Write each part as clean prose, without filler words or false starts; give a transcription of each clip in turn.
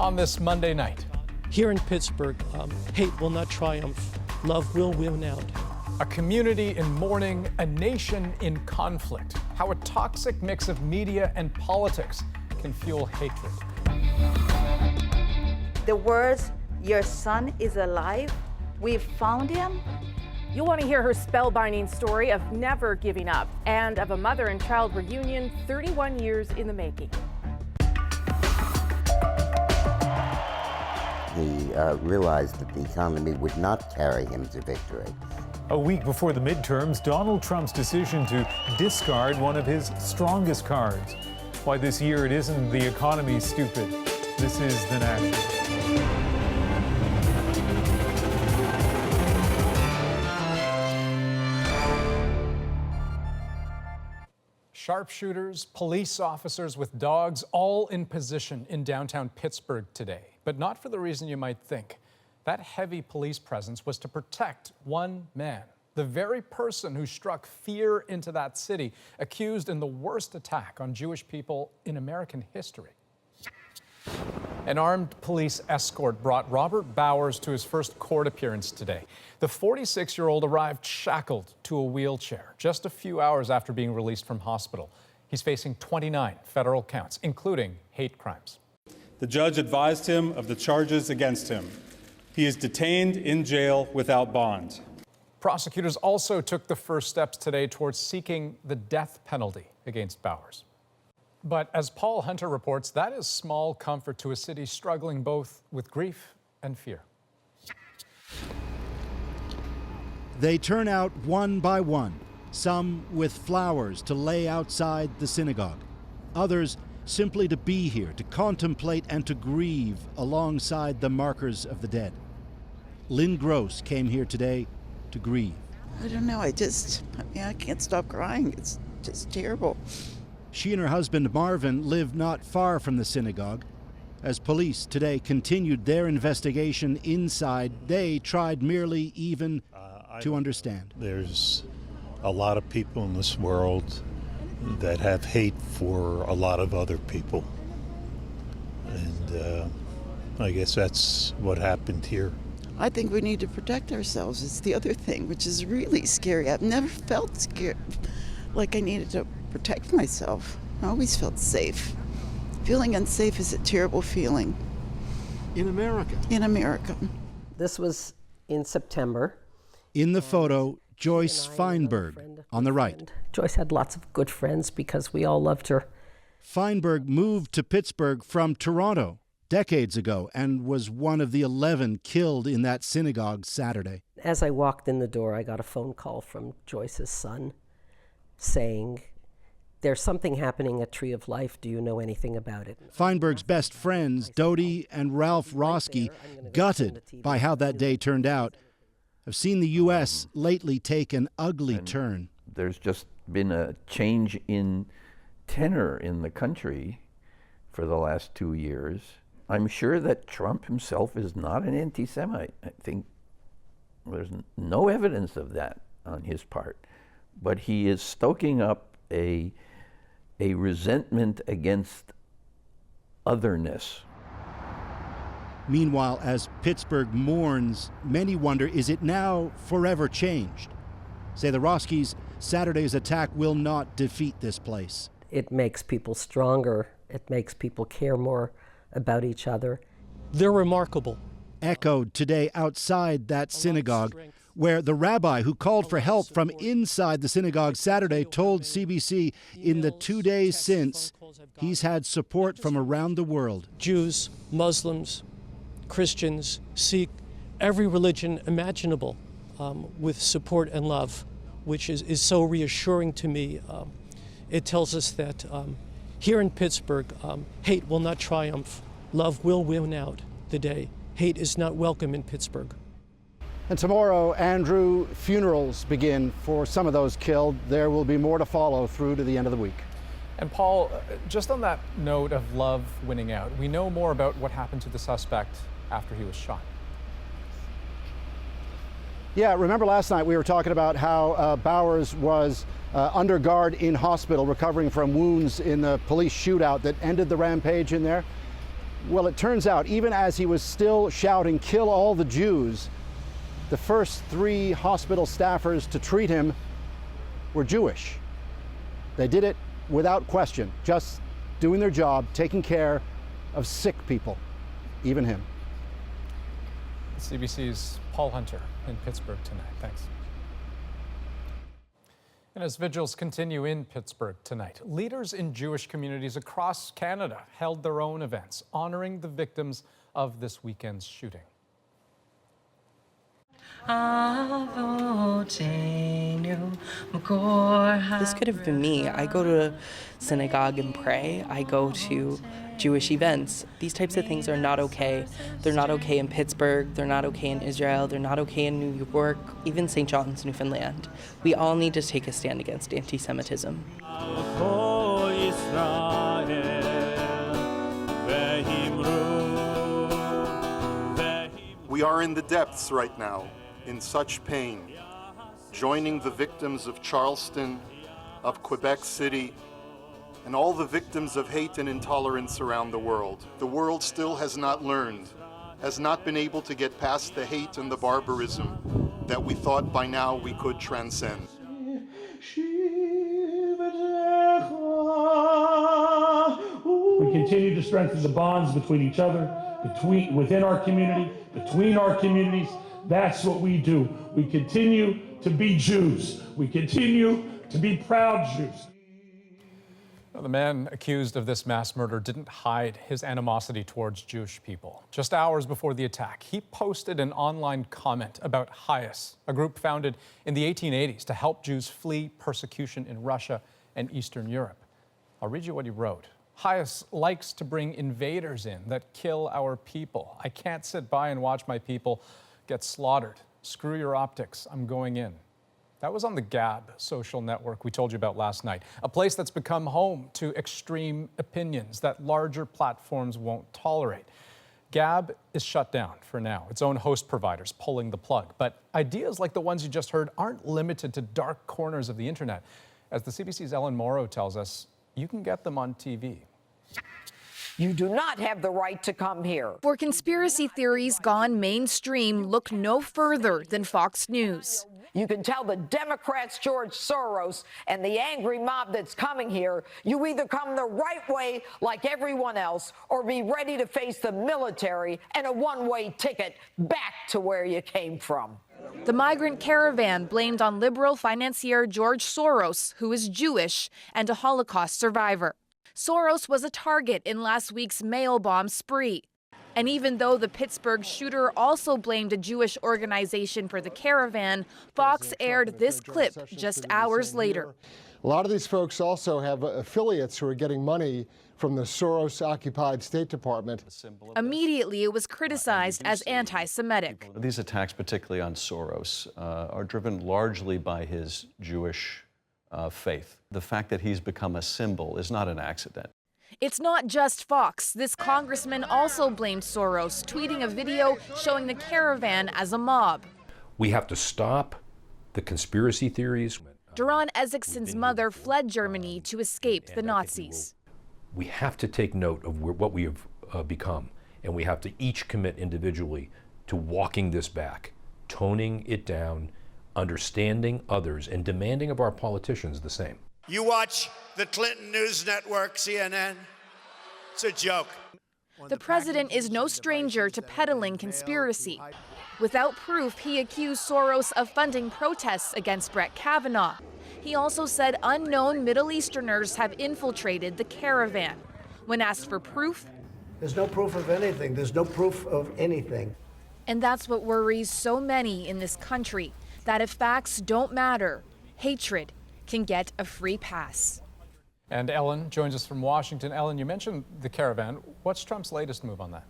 on this Monday night. Here in Pittsburgh, hate will not triumph. Love will win out. A community in mourning, a nation in conflict. How a toxic mix of media and politics can fuel hatred. The words, "Your son is alive, we've found him." You'll want to hear her spellbinding story of never giving up and of a mother and child reunion 31 years in the making. He realized that the economy would not carry him to victory. A week before the midterms, Donald Trump's decision to discard one of his strongest cards. Why this year it isn't the economy, stupid. This is The National. Sharpshooters, police officers with dogs, all in position in downtown Pittsburgh today. But not for the reason you might think. That heavy police presence was to protect one man, the very person who struck fear into that city, accused in the worst attack on Jewish people in American history. An armed police escort brought Robert Bowers to his first court appearance today. The 46-year-old arrived shackled to a wheelchair just a few hours after being released from hospital. He's facing 29 federal counts, including hate crimes. The judge advised him of the charges against him. He is detained in jail without bond. Prosecutors also took the first steps today towards seeking the death penalty against Bowers. But as Paul Hunter reports, that is small comfort to a city struggling both with grief and fear. They turn out one by one, some with flowers to lay outside the synagogue, others simply to be here, to contemplate and to grieve alongside the markers of the dead. Lynn Gross came here today to grieve. I don't know, I can't stop crying. It's just terrible. She and her husband Marvin live not far from the synagogue. As police today continued their investigation inside, they tried merely even to understand. There's a lot of people in this world that have hate for a lot of other people. And I guess that's what happened here. I think we need to protect ourselves. It's the other thing, which is really scary. I've never felt scared, like I needed to protect myself. I always felt safe. Feeling unsafe is a terrible feeling. In America? In America. This was in September. In the photo, Joyce Feinberg on the right. Joyce had lots of good friends because we all loved her. Feinberg moved to Pittsburgh from Toronto decades ago and was one of the 11 killed in that synagogue Saturday. As I walked in the door, I got a phone call from Joyce's son saying, "There's something happening at Tree of Life. Do you know anything about it?" Feinberg's best friends, Dodie and Ralph Roski, gutted by how that day turned out, have seen the U.S. lately take an ugly turn. There's just been a change in tenor in the country for the last 2 years. I'm sure that Trump himself is not an anti-Semite. I think there's no evidence of that on his part. But he is stoking up a resentment against otherness. Meanwhile, as Pittsburgh mourns, many wonder, is it now forever changed? Say the Roskis, Saturday's attack will not defeat this place. It makes people stronger. It makes people care more about each other. They're remarkable. Echoed today outside that synagogue, where the rabbi who called for help from inside the synagogue Saturday told CBC in the 2 days since he's had support from around the world. Jews, Muslims, Christians, Sikh, every religion imaginable with support and love, which is so reassuring to me. It tells us that here in Pittsburgh, hate will not triumph. Love will win out the day. Hate is not welcome in Pittsburgh. And tomorrow, Andrew, funerals begin for some of those killed. There will be more to follow through to the end of the week. And Paul, just on that note of love winning out, we know more about what happened to the suspect after he was shot. Yeah, remember last night we were talking about how Bowers was under guard in hospital recovering from wounds in the police shootout that ended the rampage in there? Well, it turns out, even as he was still shouting, "Kill all the Jews," the first 3 hospital staffers to treat him were Jewish. They did it without question, just doing their job, taking care of sick people, even him. CBC's Paul Hunter in Pittsburgh tonight. Thanks. And as vigils continue in Pittsburgh tonight, leaders in Jewish communities across Canada held their own events honoring the victims of this weekend's shooting. This could have been me. I go to synagogue and pray. I go to Jewish events. These types of things are not okay. They're not okay in Pittsburgh. They're not okay in Israel. They're not okay in New York, even St. John's, Newfoundland. We all need to take a stand against anti-Semitism. We are in the depths right now, in such pain, joining the victims of Charleston, of Quebec City, and all the victims of hate and intolerance around the world. The world still has not learned, has not been able to get past the hate and the barbarism that we thought by now we could transcend. We continue to strengthen the bonds between each other, within our community, between our communities. That's what we do. We continue to be Jews. We continue to be proud Jews. The man accused of this mass murder didn't hide his animosity towards Jewish people. Just hours before the attack, he posted an online comment about HIAS, a group founded in the 1880s to help Jews flee persecution in Russia and Eastern Europe. I'll read you what he wrote. HIAS likes to bring invaders in that kill our people. I can't sit by and watch my people get slaughtered. Screw your optics, I'm going in. That was on the Gab social network we told you about last night, a place that's become home to extreme opinions that larger platforms won't tolerate. Gab is shut down for now, its own host providers pulling the plug. But ideas like the ones you just heard aren't limited to dark corners of the internet. As the CBC's Ellen Morrow tells us, you can get them on TV. You do not have the right to come here. For conspiracy theories gone mainstream, look no further than Fox News. You can tell the Democrats, George Soros, and the angry mob that's coming here, you either come the right way like everyone else or be ready to face the military and a one-way ticket back to where you came from. The migrant caravan blamed on liberal financier George Soros, who is Jewish and a Holocaust survivor. Soros was a target in last week's mail bomb spree. And even though the Pittsburgh shooter also blamed a Jewish organization for the caravan, Fox aired this clip just hours later. A lot of these folks also have affiliates who are getting money from the Soros-occupied State Department. Immediately, it was criticized as anti-Semitic. These attacks, particularly on Soros, are driven largely by his Jewish faith. The fact that he's become a symbol is not an accident. It's not just Fox. This congressman also blamed Soros, tweeting a video showing the caravan as a mob. We have to stop the conspiracy theories. Duran Ezeksson's mother fled Germany to escape the Nazis. We have to take note of what we have become, and we have to each commit individually to walking this back, toning it down, understanding others, and demanding of our politicians the same. You watch the Clinton News Network, CNN? It's a joke. The president is no stranger to peddling conspiracy. Without proof, he accused Soros of funding protests against Brett Kavanaugh. He also said unknown Middle Easterners have infiltrated the caravan. When asked for proof, there's no proof of anything. There's no proof of anything. And that's what worries so many in this country, that if facts don't matter, hatred can get a free pass. And Ellen joins us from Washington. Ellen, you mentioned the caravan. What's Trump's latest move on that?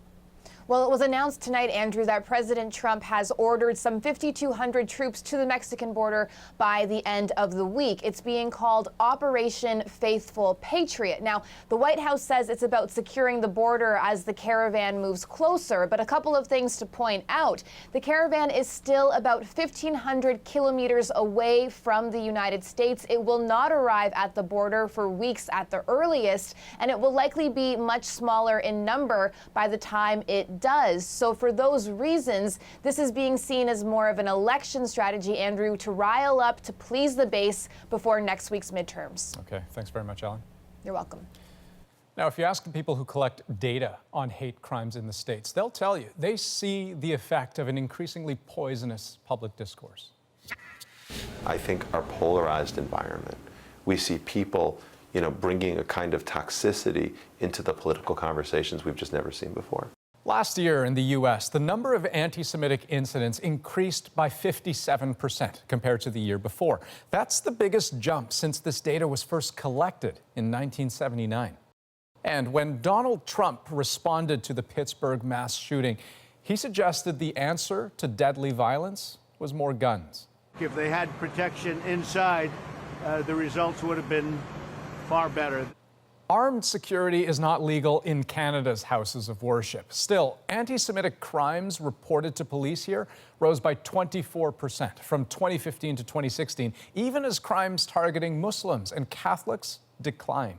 Well, it was announced tonight, Andrew, that President Trump has ordered some 5,200 troops to the Mexican border by the end of the week. It's being called Operation Faithful Patriot. Now, the White House says it's about securing the border as the caravan moves closer, but a couple of things to point out. The caravan is still about 1,500 kilometers away from the United States. It will not arrive at the border for weeks at the earliest, and it will likely be much smaller in number by the time it does. So for those reasons, this is being seen as more of an election strategy, Andrew, to rile up, to please the base before next week's midterms. Okay, thanks very much, Ellen. You're welcome. Now, if you ask the people who collect data on hate crimes in the States, they'll tell you they see the effect of an increasingly poisonous public discourse. I think our polarized environment, we see people, bringing a kind of toxicity into the political conversations we've just never seen before. Last year in the U.S., the number of anti-Semitic incidents increased by 57% compared to the year before. That's the biggest jump since this data was first collected in 1979. And when Donald Trump responded to the Pittsburgh mass shooting, he suggested the answer to deadly violence was more guns. If they had protection inside, the results would have been far better. Armed security is not legal in Canada's houses of worship. Still, anti-Semitic crimes reported to police here rose by 24% from 2015 to 2016, even as crimes targeting Muslims and Catholics declined.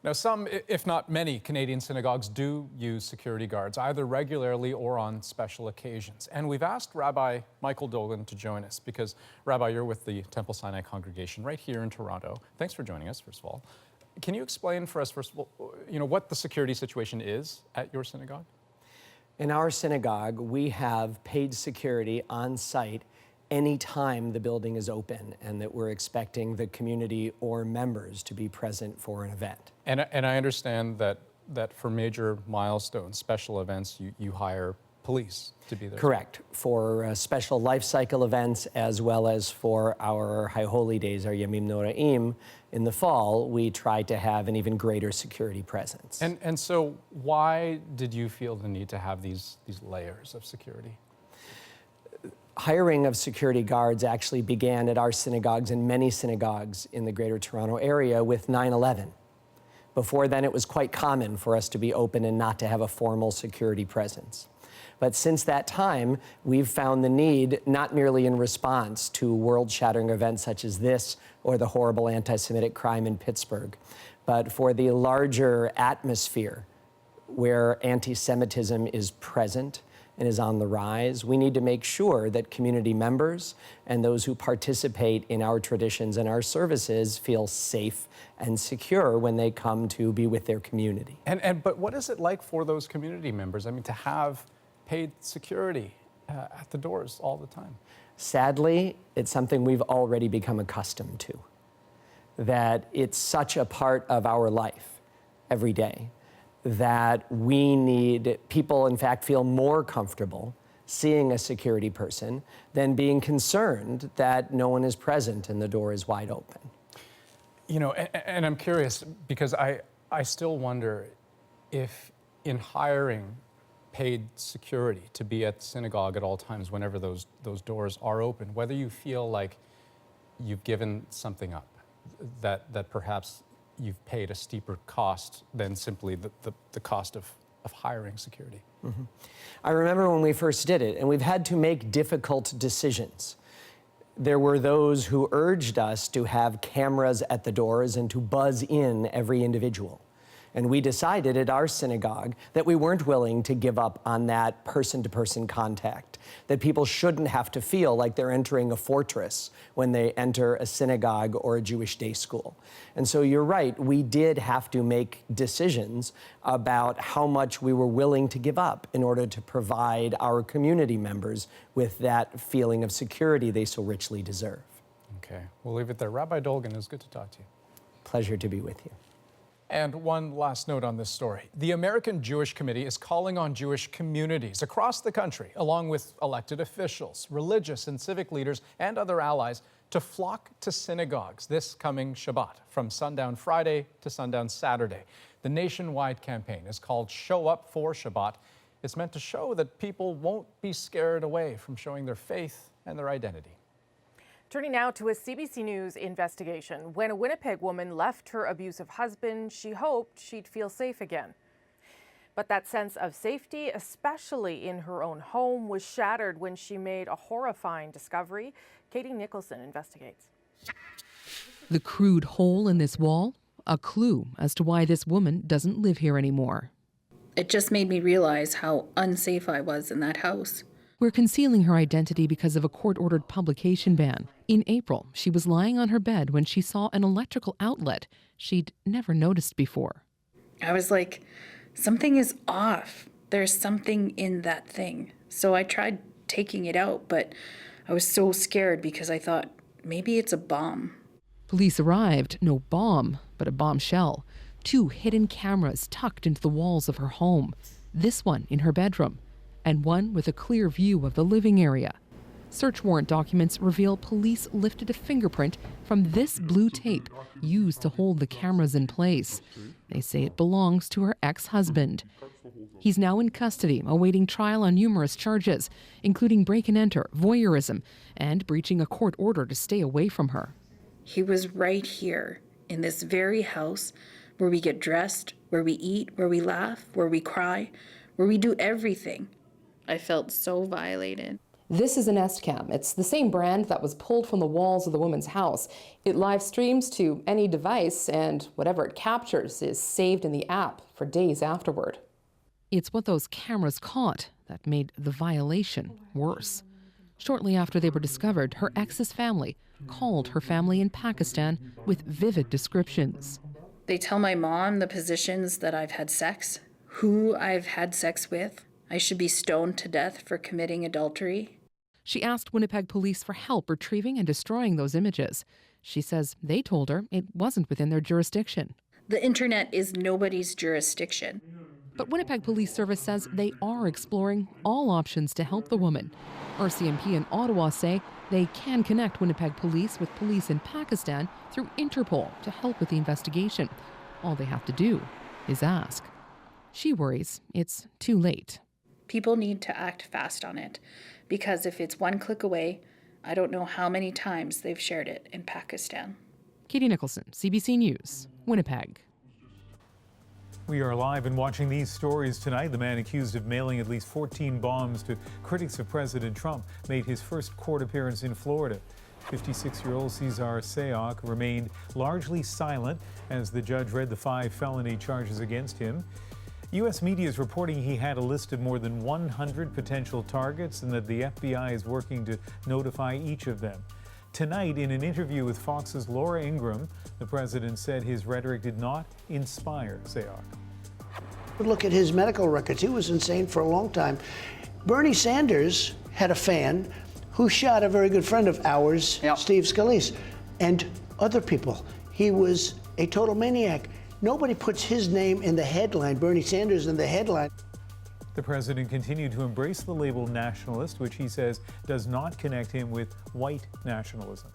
Now, some, if not many, Canadian synagogues do use security guards, either regularly or on special occasions. And we've asked Rabbi Michael Dolan to join us because, Rabbi, you're with the Temple Sinai congregation right here in Toronto. Thanks for joining us, first of all. Can you explain for us, first of all, what the security situation is at your synagogue? In our synagogue, we have paid security on site anytime the building is open and that we're expecting the community or members to be present for an event. And I understand that for major milestones, special events, you hire police to be there. Correct. For special life cycle events, as well as for our High Holy Days, our Yamim Noraim, in the fall, we try to have an even greater security presence. And so why did you feel the need to have these layers of security? Hiring of security guards actually began at our synagogues and many synagogues in the Greater Toronto Area with 9/11. Before then, it was quite common for us to be open and not to have a formal security presence. But since that time, we've found the need, not merely in response to world-shattering events such as this or the horrible anti-Semitic crime in Pittsburgh, but for the larger atmosphere where anti-Semitism is present and is on the rise. We need to make sure that community members and those who participate in our traditions and our services feel safe and secure when they come to be with their community. But what is it like for those community members? I mean, to have paid security at the doors all the time? Sadly, it's something we've already become accustomed to, that it's such a part of our life every day, that we need people, in fact, feel more comfortable seeing a security person than being concerned that no one is present and the door is wide open. And I'm curious because I still wonder if in hiring paid security to be at the synagogue at all times whenever those doors are open, whether you feel like you've given something up, that perhaps you've paid a steeper cost than simply the cost of hiring security. Mm-hmm. I remember when we first did it, and we've had to make difficult decisions. There were those who urged us to have cameras at the doors and to buzz in every individual. And we decided at our synagogue that we weren't willing to give up on that person-to-person contact, that people shouldn't have to feel like they're entering a fortress when they enter a synagogue or a Jewish day school. And so you're right, we did have to make decisions about how much we were willing to give up in order to provide our community members with that feeling of security they so richly deserve. Okay, we'll leave it there. Rabbi Dolgan, it was good to talk to you. Pleasure to be with you. And one last note on this story. The American Jewish Committee is calling on Jewish communities across the country, along with elected officials, religious and civic leaders, and other allies, to flock to synagogues this coming Shabbat, from sundown Friday to sundown Saturday. The nationwide campaign is called Show Up for Shabbat. It's meant to show that people won't be scared away from showing their faith and their identity. Turning now to a CBC News investigation. When a Winnipeg woman left her abusive husband, she hoped she'd feel safe again. But that sense of safety, especially in her own home, was shattered when she made a horrifying discovery. Katie Nicholson investigates. The crude hole in this wall, a clue as to why this woman doesn't live here anymore. It just made me realize how unsafe I was in that house. We're concealing her identity because of a court-ordered publication ban. In April, she was lying on her bed when she saw an electrical outlet she'd never noticed before. I was like, something is off. There's something in that thing. So I tried taking it out, but I was so scared because I thought, maybe it's a bomb. Police arrived, no bomb, but a bombshell. 2 hidden cameras tucked into the walls of her home. This one in her bedroom, and one with a clear view of the living area. Search warrant documents reveal police lifted a fingerprint from this blue tape used to hold the cameras in place. They say it belongs to her ex-husband. He's now in custody, awaiting trial on numerous charges, including break-and-enter, voyeurism, and breaching a court order to stay away from her. He was right here, in this very house, where we get dressed, where we eat, where we laugh, where we cry, where we do everything. I felt so violated. This is an Nest Cam. It's the same brand that was pulled from the walls of the woman's house. It live streams to any device, and whatever it captures is saved in the app for days afterward. It's what those cameras caught that made the violation worse. Shortly after they were discovered, her ex's family called her family in Pakistan with vivid descriptions. They tell my mom the positions that I've had sex, who I've had sex with. I should be stoned to death for committing adultery. She asked Winnipeg police for help retrieving and destroying those images. She says they told her it wasn't within their jurisdiction. The internet is nobody's jurisdiction. But Winnipeg Police Service says they are exploring all options to help the woman. RCMP in Ottawa say they can connect Winnipeg police with police in Pakistan through Interpol to help with the investigation. All they have to do is ask. She worries it's too late. People need to act fast on it, because if it's one click away, I don't know how many times they've shared it in Pakistan. Katie Nicholson, CBC News, Winnipeg. We are live and watching these stories tonight. The man accused of mailing at least 14 bombs to critics of President Trump made his first court appearance in Florida. 56-year-old Cesar Sayoc remained largely silent as the judge read the 5 felony charges against him. U.S. media is reporting he had a list of more than 100 potential targets and that the FBI is working to notify each of them. Tonight, in an interview with Fox's Laura Ingraham, the president said his rhetoric did not inspire Sayoc. Look at his medical records. He was insane for a long time. Bernie Sanders had a fan who shot a very good friend of ours, Steve Scalise, and other people. He was a total maniac. Nobody puts his name in the headline, Bernie Sanders in the headline. The president continued to embrace the label nationalist, which he says does not connect him with white nationalism.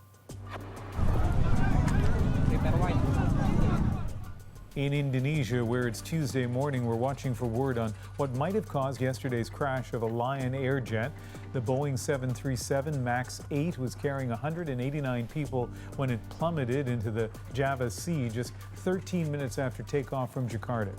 In Indonesia, where it's Tuesday morning, we're watching for word on what might have caused yesterday's crash of a Lion Air jet. The Boeing 737 MAX 8 was carrying 189 people when it plummeted into the Java Sea just 13 minutes after takeoff from Jakarta.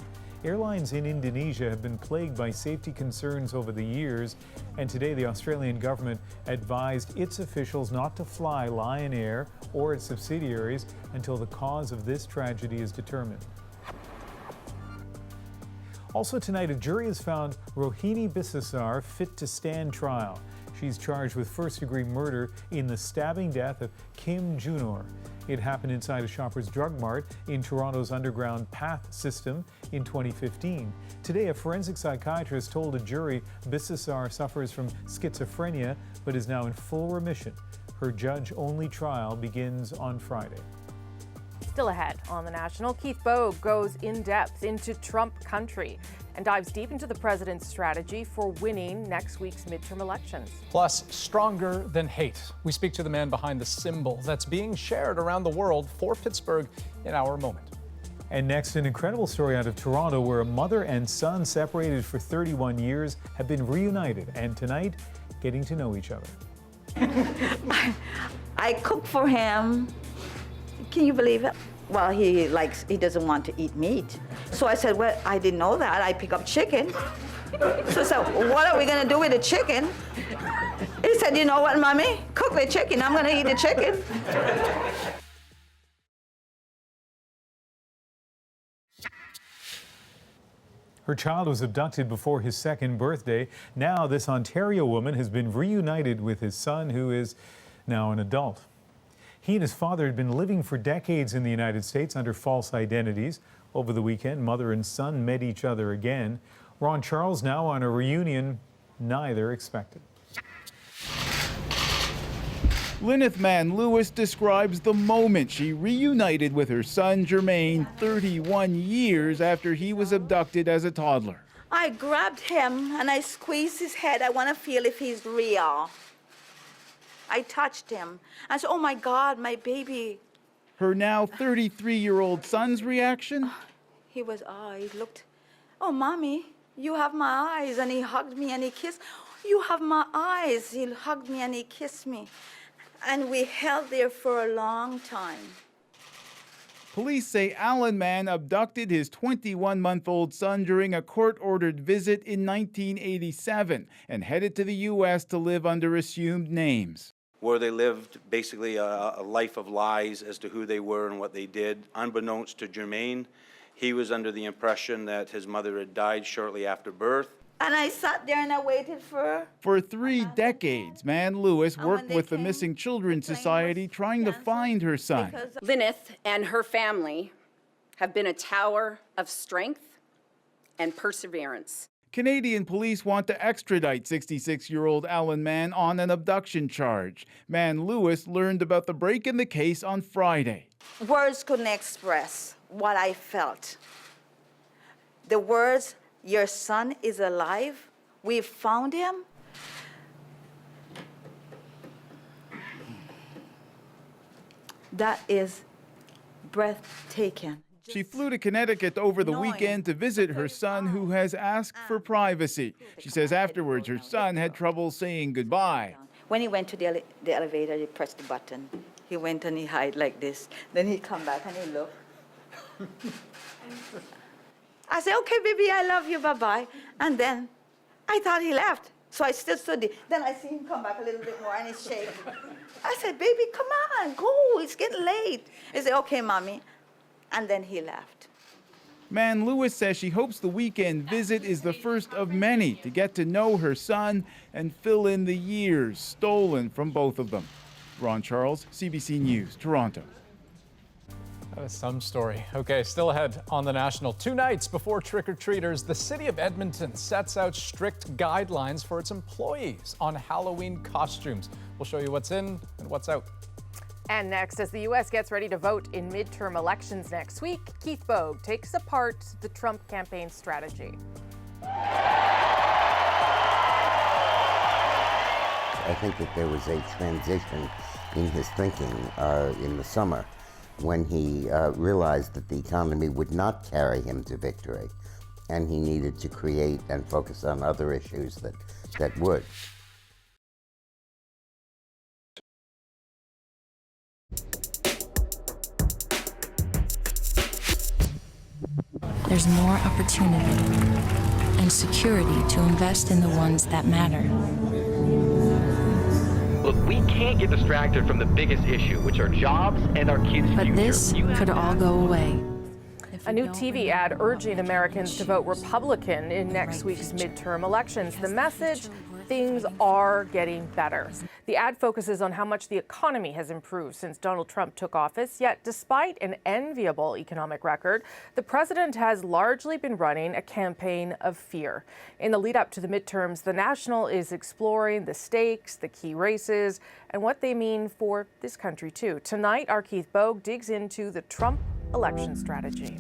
Airlines in Indonesia have been plagued by safety concerns over the years, and today the Australian government advised its officials not to fly Lion Air or its subsidiaries until the cause of this tragedy is determined. Also tonight, a jury has found Rohini Bisesar fit to stand trial. She's charged with first-degree murder in the stabbing death of Kim Junor. It happened inside a Shoppers Drug Mart in Toronto's underground PATH system in 2015. Today, a forensic psychiatrist told a jury Bisesar suffers from schizophrenia but is now in full remission. Her judge-only trial begins on Friday. Still ahead on The National, Keith Bogue goes in depth into Trump country. and dives deep into the president's strategy for winning next week's midterm elections. Plus, stronger than hate. We speak to the man behind the symbol that's being shared around the world for Pittsburgh in our moment. And next, an incredible story out of Toronto where a mother and son separated for 31 years have been reunited, and tonight, getting to know each other. I cook for him. Can you believe it? Well, he doesn't want to eat meat. So I said, well, I didn't know that. I pick up chicken. So I said, what are we gonna do with the chicken? He said, you know what, Mommy? Cook the chicken. I'm gonna eat the chicken. Her child was abducted before his second birthday. Now this Ontario woman has been reunited with his son, who is now an adult. He and his father had been living for decades in the United States under false identities. Over the weekend, mother and son met each other again. Ron Charles now on a reunion neither expected. Lyneth Mann Lewis describes the moment she reunited with her son Jermaine 31 years after he was abducted as a toddler. I grabbed him and I squeezed his head. I want to feel if he's real. I touched him. I said, oh my God, my baby. Her now 33-year-old son's reaction? He looked, oh, Mommy, you have my eyes. And he hugged me and he kissed. You have my eyes. He hugged me and he kissed me. And we held there for a long time. Police say Alan Mann abducted his 21-month-old son during a court-ordered visit in 1987 and headed to the U.S. to live under assumed names. Where they lived basically a life of lies as to who they were and what they did. Unbeknownst to Jermaine, he was under the impression that his mother had died shortly after birth. And I sat there and I waited for her. For 3 decades, Mann Lewis worked with the Missing Children Society trying to find her son. Lyneth and her family have been a tower of strength and perseverance. Canadian police want to extradite 66-year-old Alan Mann on an abduction charge. Mann Lewis learned about the break in the case on Friday. Words couldn't express what I felt. The words, your son is alive, we found him. That is breathtaking. She flew to Connecticut over the weekend to visit her son, who has asked for privacy. She says afterwards her son had trouble saying goodbye. When he went to the elevator, he pressed the button. He went and he hid like this. Then he come back and he looked. I said, okay, baby, I love you, bye-bye. And then I thought he left. So I still stood there. Then I see him come back a little bit more and he's shaking. I said, baby, come on, go, it's getting late. He said, okay, Mommy. And then he left. Mann Lewis says she hopes the weekend visit is the first of many to get to know her son and fill in the years stolen from both of them. Ron Charles, CBC News, Toronto. That is some story. Okay, still ahead on the National. 2 nights before trick-or-treaters, the city of Edmonton sets out strict guidelines for its employees on Halloween costumes. We'll show you what's in and what's out. And next, as the U.S. gets ready to vote in midterm elections next week, Keith Bogue takes apart the Trump campaign strategy. I think that there was a transition in his thinking in the summer when he realized that the economy would not carry him to victory, and he needed to create and focus on other issues that would. There's more opportunity and security to invest in the ones that matter. Look, we can't get distracted from the biggest issue, which are jobs and our kids' future. But this could all go away. A new TV ad urging Americans to vote Republican in next week's midterm elections. The message: things are getting better. The ad focuses on how much the economy has improved since Donald Trump took office. Yet, despite an enviable economic record, the president has largely been running a campaign of fear. In the lead up to the midterms, the National is exploring the stakes, the key races, and what they mean for this country, too. Tonight, our Keith Bogue digs into the Trump election strategy.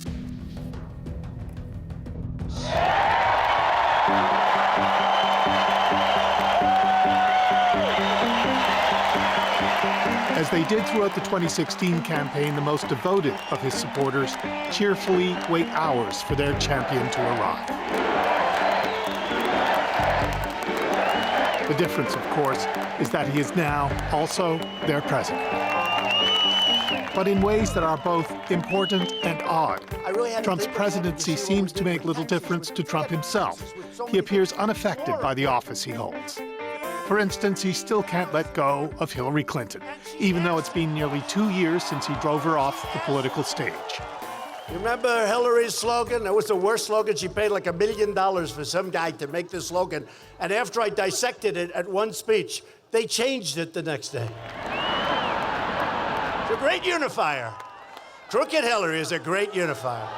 As they did throughout the 2016 campaign, the most devoted of his supporters cheerfully wait hours for their champion to arrive. The difference, of course, is that he is now also their president. But in ways that are both important and odd. Trump's presidency seems to make little difference to Trump himself. He appears unaffected by the office he holds. For instance, he still can't let go of Hillary Clinton, even though it's been nearly 2 years since he drove her off the political stage. You remember Hillary's slogan? It was the worst slogan. She paid like $1 million for some guy to make this slogan. And after I dissected it at one speech, they changed it the next day. It's a great unifier. Crooked Hillary is a great unifier.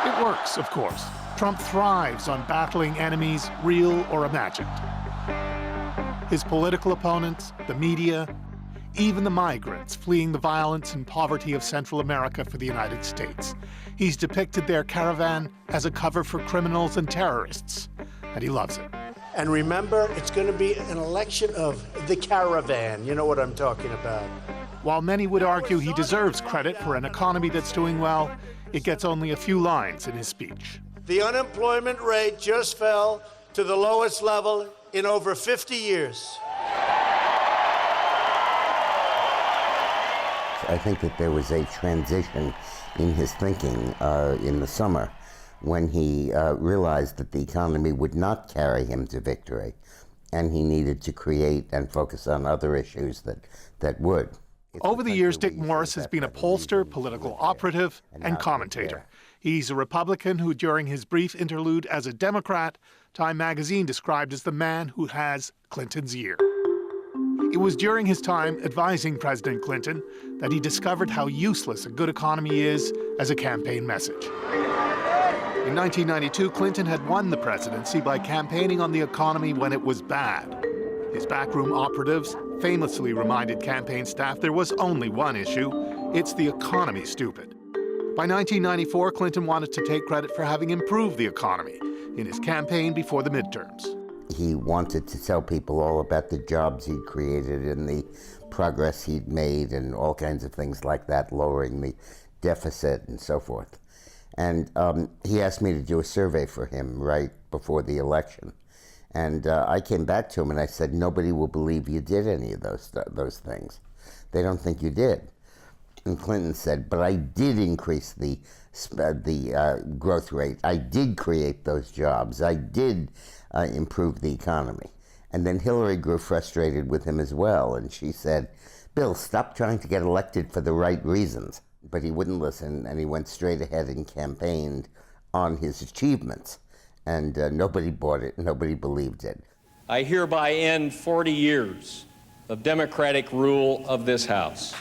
It works, of course. Trump thrives on battling enemies, real or imagined. His political opponents, the media, even the migrants fleeing the violence and poverty of Central America for the United States. He's depicted their caravan as a cover for criminals and terrorists, and he loves it. And remember, it's going to be an election of the caravan. You know what I'm talking about. While many would argue he deserves credit for an economy that's doing well, it gets only a few lines in his speech. The unemployment rate just fell to the lowest level in over 50 years. I think that there was a transition in his thinking in the summer when he realized that the economy would not carry him to victory, and he needed to create and focus on other issues that would. Over the years, Dick Morris has been a pollster, political operative, and commentator. He's a Republican who, during his brief interlude as a Democrat, Time magazine described as the man who has Clinton's ear. It was during his time advising President Clinton that he discovered how useless a good economy is as a campaign message. In 1992, Clinton had won the presidency by campaigning on the economy when it was bad. His backroom operatives famously reminded campaign staff there was only one issue: it's the economy, stupid. By 1994, Clinton wanted to take credit for having improved the economy in his campaign before the midterms. He wanted to tell people all about the jobs he'd created and the progress he'd made and all kinds of things like that, lowering the deficit and so forth. And he asked me to do a survey for him right before the election. And I came back to him and I said, nobody will believe you did any of those things. They don't think you did. And Clinton said, but I did increase the growth rate. I did create those jobs. I did improve the economy. And then Hillary grew frustrated with him as well. And she said, Bill, stop trying to get elected for the right reasons. But he wouldn't listen, and he went straight ahead and campaigned on his achievements. And nobody bought it, nobody believed it. I hereby end 40 years of Democratic rule of this House.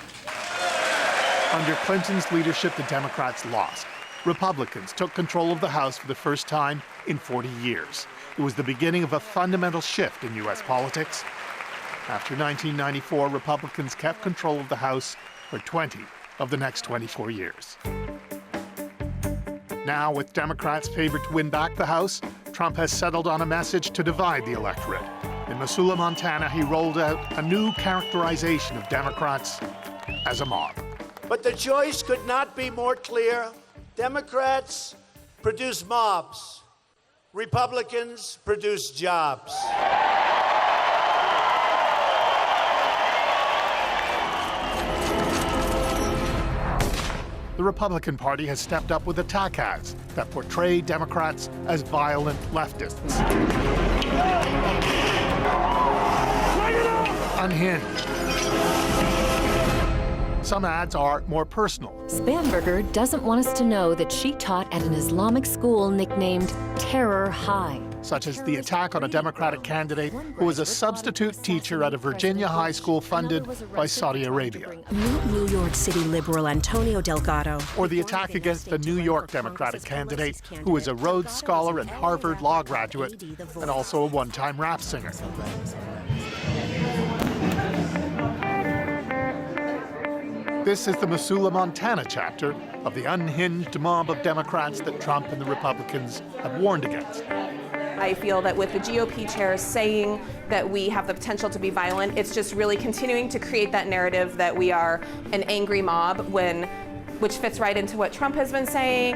Under Clinton's leadership, the Democrats lost. Republicans took control of the House for the first time in 40 years. It was the beginning of a fundamental shift in U.S. politics. After 1994, Republicans kept control of the House for 20 of the next 24 years. Now, with Democrats favored to win back the House, Trump has settled on a message to divide the electorate. In Missoula, Montana, he rolled out a new characterization of Democrats as a mob. But the choice could not be more clear. Democrats produce mobs. Republicans produce jobs. The Republican Party has stepped up with attack ads that portray Democrats as violent leftists. Unhinged. Some ads are more personal. Spanberger doesn't want us to know that she taught at an Islamic school nicknamed Terror High. Such as the attack on a Democratic candidate who was a substitute teacher at a Virginia high school funded by Saudi Arabia. Meet New York City liberal Antonio Delgado. Or the attack against the New York Democratic candidate who is a Rhodes Scholar and Harvard Law graduate and also a one-time rap singer. This is the Missoula, Montana chapter of the unhinged mob of Democrats that Trump and the Republicans have warned against. I feel that with the GOP chair saying that we have the potential to be violent, it's just really continuing to create that narrative that we are an angry mob, which fits right into what Trump has been saying.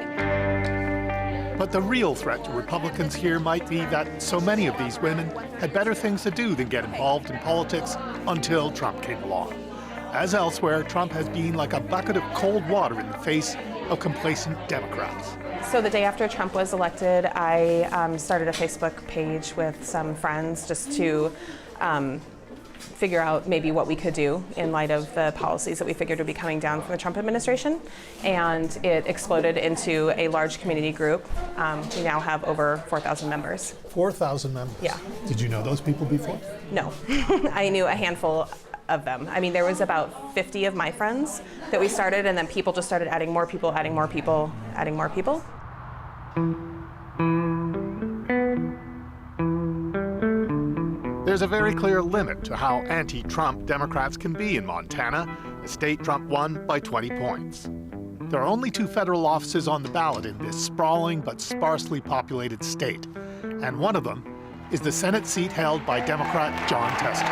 But the real threat to Republicans here might be that so many of these women had better things to do than get involved in politics until Trump came along. As elsewhere, Trump has been like a bucket of cold water in the face of complacent Democrats. So the day after Trump was elected, I started a Facebook page with some friends just to figure out maybe what we could do in light of the policies that we figured would be coming down from the Trump administration. And it exploded into a large community group. We now have over 4,000 members. 4,000 members? Yeah. Did you know those people before? No. I knew a handful of them. I mean, there was about 50 of my friends that we started, and then people just started adding more people, adding more people, adding more people. There's a very clear limit to how anti-Trump Democrats can be in Montana, a state Trump won by 20 points. There are only 2 federal offices on the ballot in this sprawling but sparsely populated state, and one of them is the Senate seat held by Democrat Jon Tester.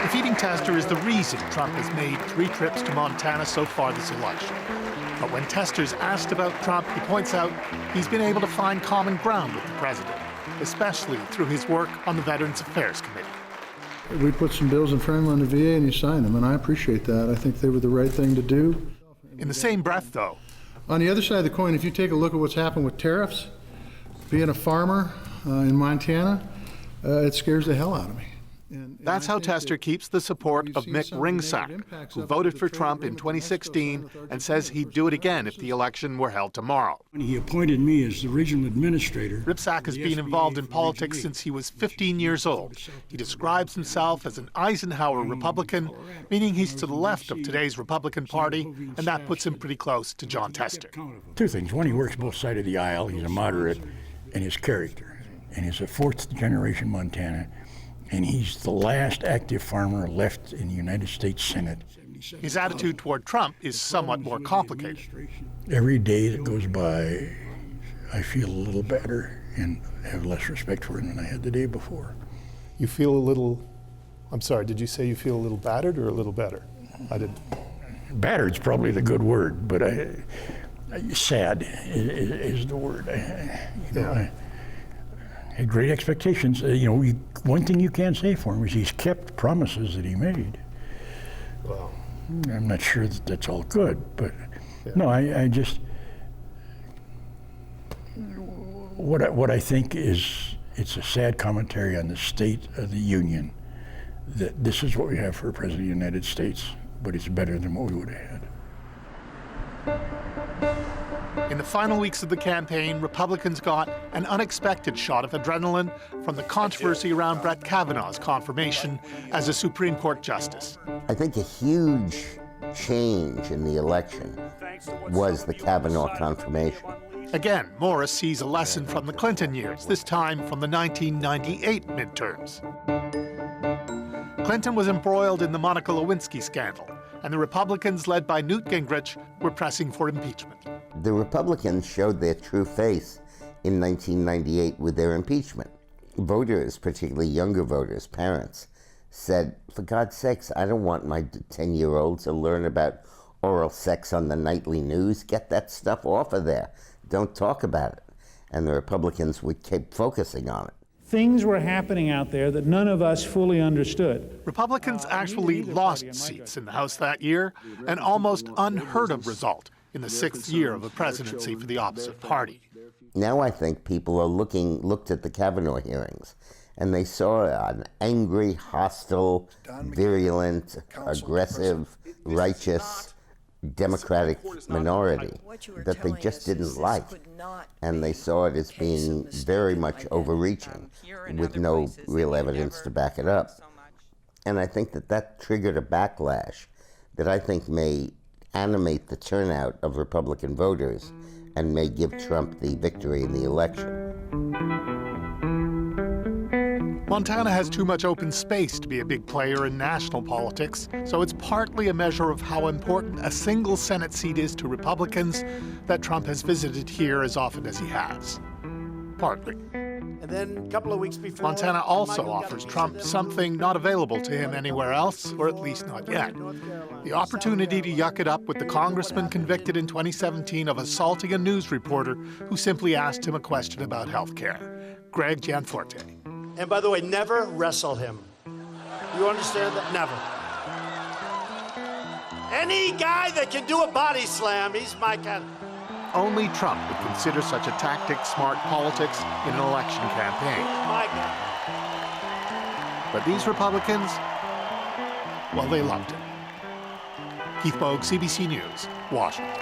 Defeating Tester is the reason Trump has made 3 trips to Montana so far this election. But when Tester's asked about Trump, he points out he's been able to find common ground with the president, especially through his work on the Veterans Affairs Committee. We put some bills in front of him on the VA and he signed them, and I appreciate that. I think they were the right thing to do. In the same breath, though, on the other side of the coin, if you take a look at what's happened with tariffs, being a farmer in Montana, it scares the hell out of me. That's how Tester keeps the support of Mick Ringsack, who voted for Trump in 2016 and says he'd do it again if the election were held tomorrow. He appointed me as the regional administrator. Ringsack has been involved in politics since he was 15 years old. He describes himself as an Eisenhower Republican, meaning he's to the left of today's Republican Party, and that puts him pretty close to Jon Tester. 2 things. One, he works both sides of the aisle. He's a moderate, and his character. And he's a 4th generation Montana. And he's the last active farmer left in the United States Senate. His attitude toward Trump is somewhat more complicated. Every day that goes by, I feel a little better and have less respect for him than I had the day before. You feel a little, I'm sorry, did you say you feel a little battered or a little better? I didn't. Battered's probably the good word, but sad is the word. I had great expectations. One thing you can say for him is he's kept promises that he made. Well, I'm not sure that that's all good, but no, I just, what I think is, it's a sad commentary on the state of the union that this is what we have for a president of the United States, but it's better than what we would have had. In the final weeks of the campaign, Republicans got an unexpected shot of adrenaline from the controversy around Brett Kavanaugh's confirmation as a Supreme Court justice. I think a huge change in the election was the Kavanaugh confirmation. Again, Morris sees a lesson from the Clinton years, this time from the 1998 midterms. Clinton was embroiled in the Monica Lewinsky scandal, and the Republicans, led by Newt Gingrich, were pressing for impeachment. The Republicans showed their true face in 1998 with their impeachment. Voters, particularly younger voters, parents, said, for God's sakes, I don't want my 10-year-old to learn about oral sex on the nightly news. Get that stuff off of there. Don't talk about it. And the Republicans would keep focusing on it. Things were happening out there that none of us fully understood. Republicans actually lost seats in the House that year, an almost unheard of result in the 6th year of a presidency for the opposite party. Now I think people are looked at the Kavanaugh hearings, and they saw an angry, hostile, virulent, aggressive, righteous, Democratic minority that they just didn't like. And they saw it as being very much overreaching with no real evidence to back it up. And I think that triggered a backlash that I think may animate the turnout of Republican voters and may give Trump the victory in the election. Montana has too much open space to be a big player in national politics, so it's partly a measure of how important a single Senate seat is to Republicans that Trump has visited here as often as he has. Partly. And then a couple of weeks before, Montana also offers Trump something not available to him anywhere else, or at least not yet. The opportunity to yuck it up with the congressman convicted in 2017 of assaulting a news reporter who simply asked him a question about health care. Greg Gianforte. And by the way, never wrestle him. You understand that? Never. Any guy that can do a body slam, he's my kind of... Only Trump would consider such a tactic smart politics in an election campaign. My God. But these Republicans, well, they loved him. Keith Bogue, CBC News, Washington.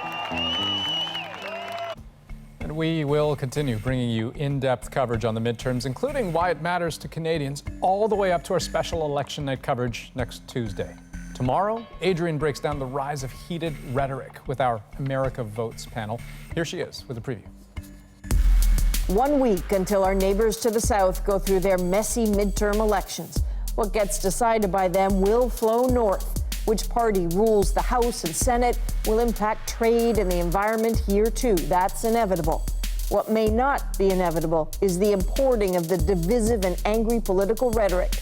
And we will continue bringing you in-depth coverage on the midterms, including why it matters to Canadians, all the way up to our special election night coverage next Tuesday. Tomorrow, Adrienne breaks down the rise of heated rhetoric with our America Votes panel. Here she is with a preview. 1 week until our neighbors to the south go through their messy midterm elections. What gets decided by them will flow north. Which party rules the House and Senate will impact trade and the environment here, too. That's inevitable. What may not be inevitable is the importing of the divisive and angry political rhetoric.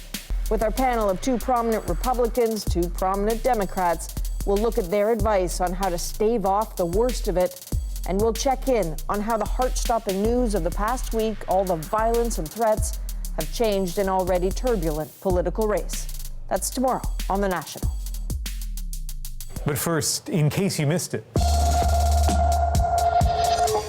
With our panel of 2 prominent Republicans, 2 prominent Democrats, we'll look at their advice on how to stave off the worst of it, and we'll check in on how the heart-stopping news of the past week, all the violence and threats, have changed an already turbulent political race. That's tomorrow on The National. But first, in case you missed it.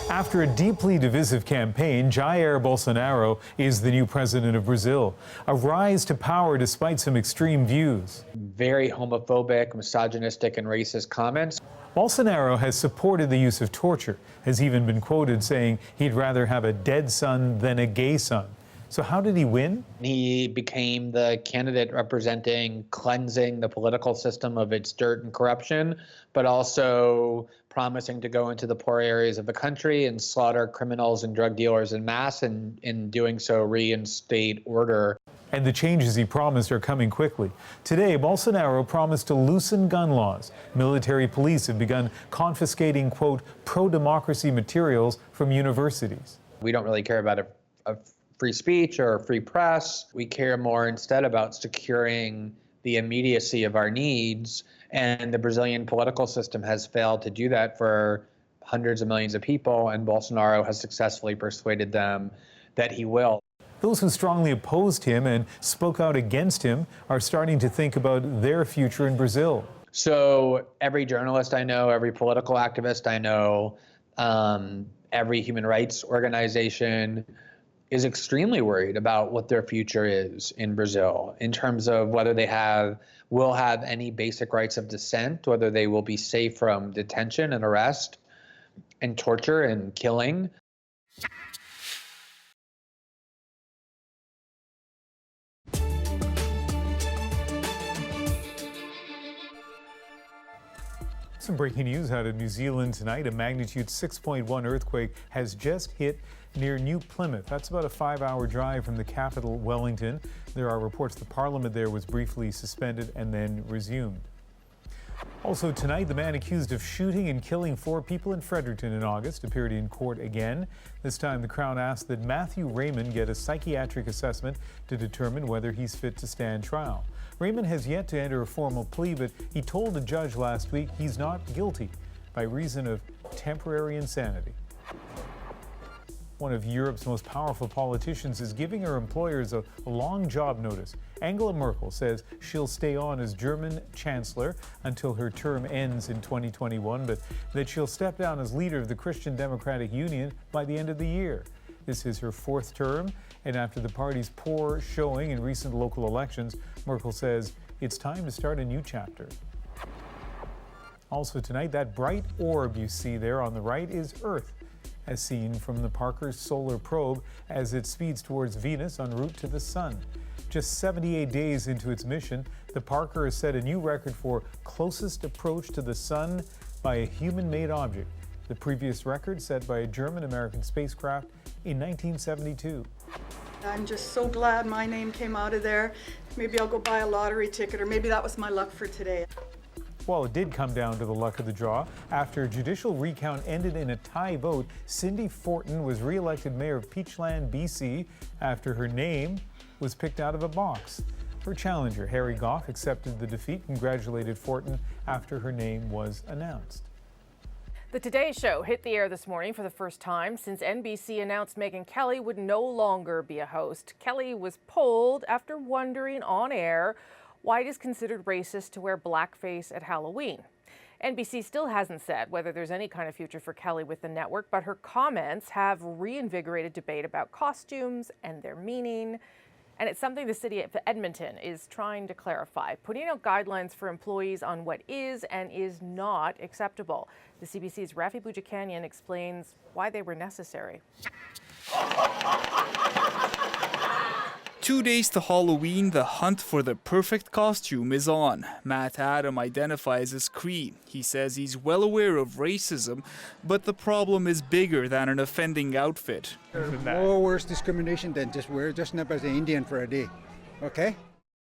After a deeply divisive campaign, Jair Bolsonaro is the new president of Brazil. A rise to power despite some extreme views. Very homophobic, misogynistic, and racist comments. Bolsonaro has supported the use of torture, has even been quoted saying he'd rather have a dead son than a gay son. So how did he win? He became the candidate representing cleansing the political system of its dirt and corruption, but also promising to go into the poor areas of the country and slaughter criminals and drug dealers en masse, and in doing so reinstate order. And the changes he promised are coming quickly. Today, Bolsonaro promised to loosen gun laws. Military police have begun confiscating, quote, pro-democracy materials from universities. We don't really care about a free speech or a free press. We care more instead about securing the immediacy of our needs. And the Brazilian political system has failed to do that for hundreds of millions of people, and Bolsonaro has successfully persuaded them that he will. Those who strongly opposed him and spoke out against him are starting to think about their future in Brazil. So every journalist I know, every political activist I know, every human rights organization is extremely worried about what their future is in Brazil in terms of whether they will have any basic rights of dissent, whether they will be safe from detention and arrest and torture and killing. Some breaking news out of New Zealand tonight. A magnitude 6.1 earthquake has just hit near New Plymouth. That's about a 5-hour drive from the capital, Wellington. There are reports the parliament there was briefly suspended and then resumed. Also tonight, the man accused of shooting and killing 4 people in Fredericton in August appeared in court again. This time, the Crown asked that Matthew Raymond get a psychiatric assessment to determine whether he's fit to stand trial. Raymond has yet to enter a formal plea, but he told a judge last week he's not guilty by reason of temporary insanity. One of Europe's most powerful politicians is giving her employers a long job notice. Angela Merkel says she'll stay on as German chancellor until her term ends in 2021, but that she'll step down as leader of the Christian Democratic Union by the end of the year. This is her 4th term, and after the party's poor showing in recent local elections, Merkel says it's time to start a new chapter. Also tonight, that bright orb you see there on the right is Earth, as seen from the Parker Solar Probe as it speeds towards Venus en route to the Sun. Just 78 days into its mission, the Parker has set a new record for closest approach to the Sun by a human-made object. The previous record set by a German-American spacecraft in 1972. I'm just so glad my name came out of there. Maybe I'll go buy a lottery ticket, or maybe that was my luck for today. Well, it did come down to the luck of the draw. After a judicial recount ended in a tie vote, Cindy Fortin was re-elected mayor of Peachland, BC, after her name was picked out of a box. Her challenger, Harry Goff, accepted the defeat, congratulated Fortin after her name was announced. The Today Show hit the air this morning for the first time since NBC announced Megyn Kelly would no longer be a host. Kelly was polled after wondering on air why it is considered racist to wear blackface at Halloween. NBC still hasn't said whether there's any kind of future for Kelly with the network, but her comments have reinvigorated debate about costumes and their meaning. And it's something the city of Edmonton is trying to clarify, putting out guidelines for employees on what is and is not acceptable. The CBC's Rafi Boudjikanian explains why they were necessary. 2 days to Halloween, the hunt for the perfect costume is on. Matt Adam identifies as Cree. He says he's well aware of racism, but the problem is bigger than an offending outfit. No worse discrimination than just dressing up as an Indian for a day, okay?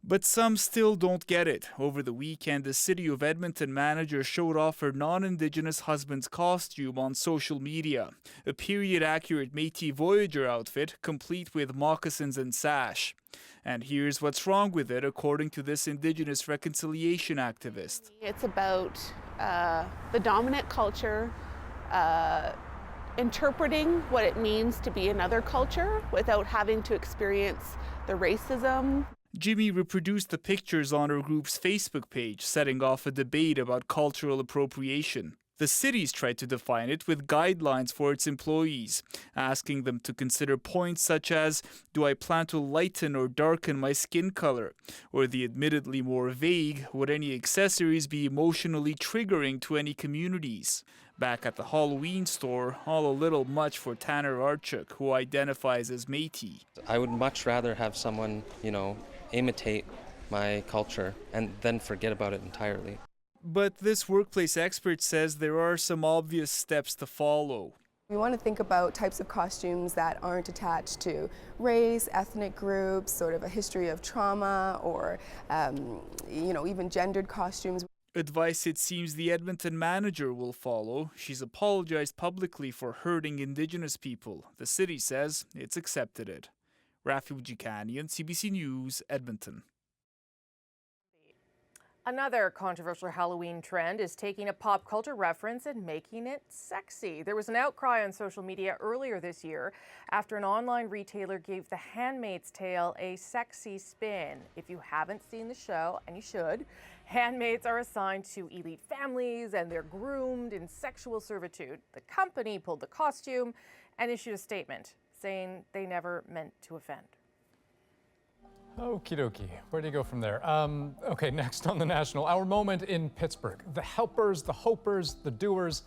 But some still don't get it. Over the weekend, the City of Edmonton manager showed off her non-Indigenous husband's costume on social media. A period-accurate Métis Voyager outfit, complete with moccasins and sash. And here's what's wrong with it, according to this Indigenous reconciliation activist. It's about the dominant culture interpreting what it means to be another culture without having to experience the racism. Jimmy reproduced the pictures on her group's Facebook page, setting off a debate about cultural appropriation. The city's tried to define it with guidelines for its employees, asking them to consider points such as, do I plan to lighten or darken my skin color? Or the admittedly more vague, would any accessories be emotionally triggering to any communities? Back at the Halloween store, all a little much for Tanner Archuk, who identifies as Métis. I would much rather have someone, imitate my culture and then forget about it entirely. But this workplace expert says there are some obvious steps to follow. We want to think about types of costumes that aren't attached to race, ethnic groups, sort of a history of trauma, or even gendered costumes. Advice it seems the Edmonton manager will follow. She's apologized publicly for hurting Indigenous people. The city says it's accepted it. Rafi Boudjikanian, CBC News, Edmonton. Another controversial Halloween trend is taking a pop culture reference and making it sexy. There was an outcry on social media earlier this year after an online retailer gave The Handmaid's Tale a sexy spin. If you haven't seen the show, and you should, handmaids are assigned to elite families and they're groomed in sexual servitude. The company pulled the costume and issued a statement saying they never meant to offend. Okie dokie. Where do you go from there? Okay, next on The National, our moment in Pittsburgh. The helpers, the hopers, the doers,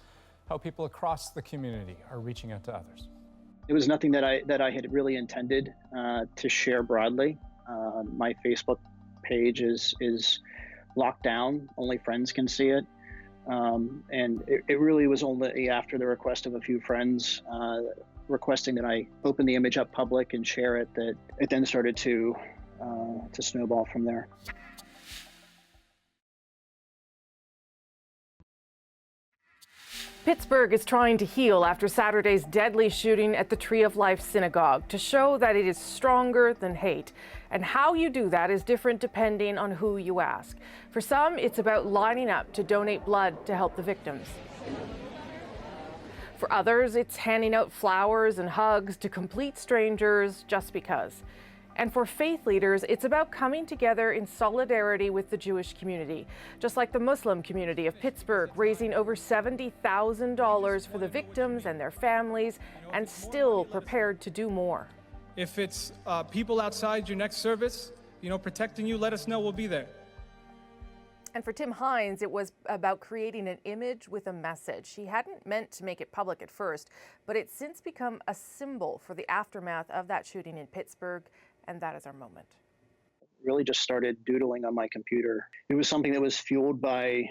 how people across the community are reaching out to others. It was nothing that I had really intended to share broadly. My Facebook page is locked down. Only friends can see it. And it really was only after the request of a few friends requesting that I open the image up public and share it that it then started to snowball from there. Pittsburgh is trying to heal after Saturday's deadly shooting at the Tree of Life Synagogue to show that it is stronger than hate. And how you do that is different depending on who you ask. For some, it's about lining up to donate blood to help the victims. For others, it's handing out flowers and hugs to complete strangers just because. And for faith leaders, it's about coming together in solidarity with the Jewish community, just like the Muslim community of Pittsburgh, raising over $70,000 for the victims and their families, and still prepared to do more. If it's people outside your next service, protecting you, let us know, we'll be there. And for Tim Hines, it was about creating an image with a message. He hadn't meant to make it public at first, but it's since become a symbol for the aftermath of that shooting in Pittsburgh. And that is our moment. Really just started doodling on my computer. It was something that was fueled by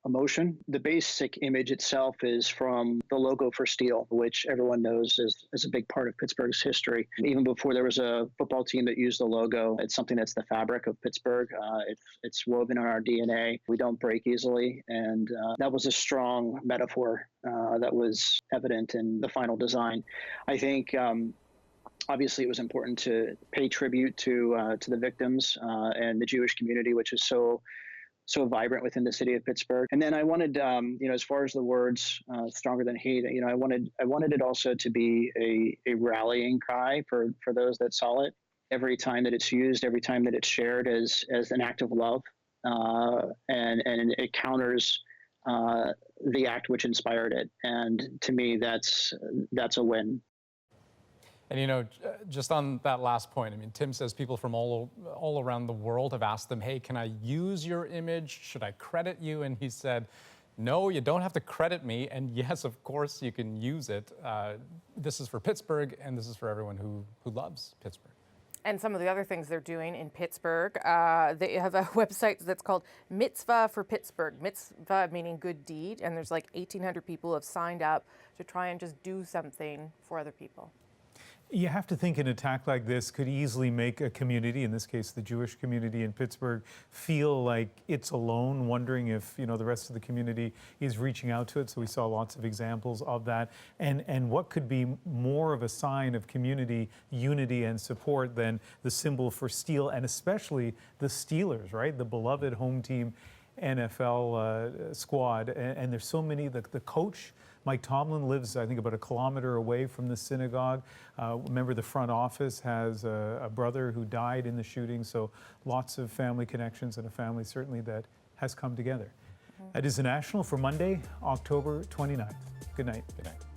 emotion. The basic image itself is from the logo for Steel, which everyone knows is a big part of Pittsburgh's history. Even before there was a football team that used the logo, it's something that's the fabric of Pittsburgh. It's woven in our DNA. We don't break easily. And that was a strong metaphor that was evident in the final design. I think obviously, it was important to pay tribute to the victims and the Jewish community, which is so vibrant within the city of Pittsburgh. And then I wanted, as far as the words "stronger than hate," I wanted it also to be a rallying cry for those that saw it. Every time that it's used, every time that it's shared as an act of love, and it counters the act which inspired it. And to me, that's a win. And just on that last point, I mean, Tim says people from all around the world have asked them, hey, can I use your image? Should I credit you? And he said, no, you don't have to credit me. And yes, of course, you can use it. This is for Pittsburgh, and this is for everyone who loves Pittsburgh. And some of the other things they're doing in Pittsburgh, they have a website that's called Mitzvah for Pittsburgh. Mitzvah meaning good deed. And there's like 1,800 people have signed up to try and just do something for other people. You have to think an attack like this could easily make a community, in this case the Jewish community in Pittsburgh, feel like it's alone, wondering if the rest of the community is reaching out to it. So we saw lots of examples of that. And what could be more of a sign of community unity and support than the symbol for Steel, and especially the Steelers, right? The beloved home team NFL squad. And there's so many, the coach, Mike Tomlin, lives, I think, about 1 kilometer away from the synagogue. Remember, the front office has a brother who died in the shooting, so lots of family connections and a family certainly that has come together. That is the National for Monday, October 29th. Good night. Good night.